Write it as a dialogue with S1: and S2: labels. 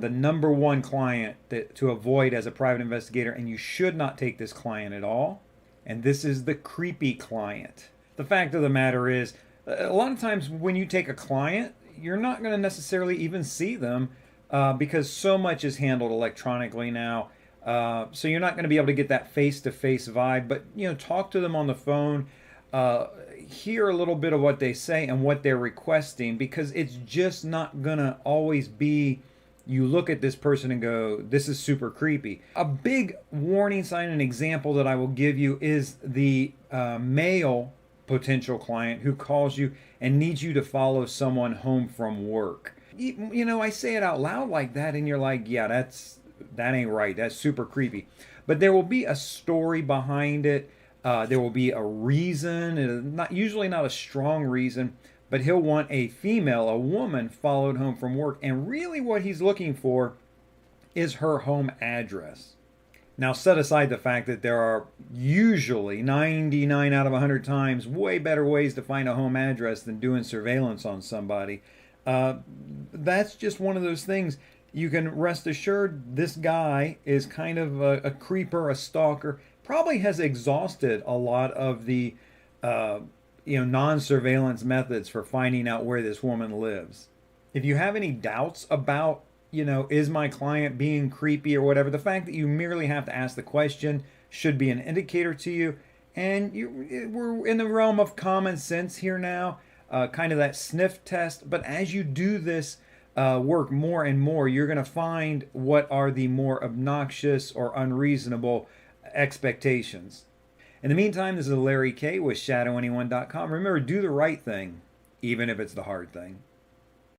S1: The number one client to avoid as a private investigator, and you should not take this client at all, and this is the creepy client. The fact of the matter is, a lot of times when you take a client, you're not going to necessarily even see them because so much is handled electronically now. So you're not going to be able to get that face-to-face vibe, but talk to them on the phone, hear a little bit of what they say and what they're requesting, because it's just not going to always be you look at this person and go, this is super creepy. A big warning sign and example that I will give you is the male potential client who calls you and needs you to follow someone home from work. I say it out loud like that and you're like, yeah, that ain't right. That's super creepy. But there will be a story behind it. There will be a reason, usually not a strong reason, but he'll want a female, a woman, followed home from work. And really what he's looking for is her home address. Now, set aside the fact that there are usually 99 out of 100 times way better ways to find a home address than doing surveillance on somebody. That's just one of those things. You can rest assured this guy is kind of a creeper, a stalker, probably has exhausted a lot of the non-surveillance methods for finding out where this woman lives. If you have any doubts about, is my client being creepy or whatever, the fact that you merely have to ask the question should be an indicator to you. And we're in the realm of common sense here now, kind of that sniff test. But as you do this work more and more, you're going to find what are the more obnoxious or unreasonable expectations. In the meantime, this is Larry Kaye with ShadowAnyone.com. Remember, do the right thing, even if it's the hard thing.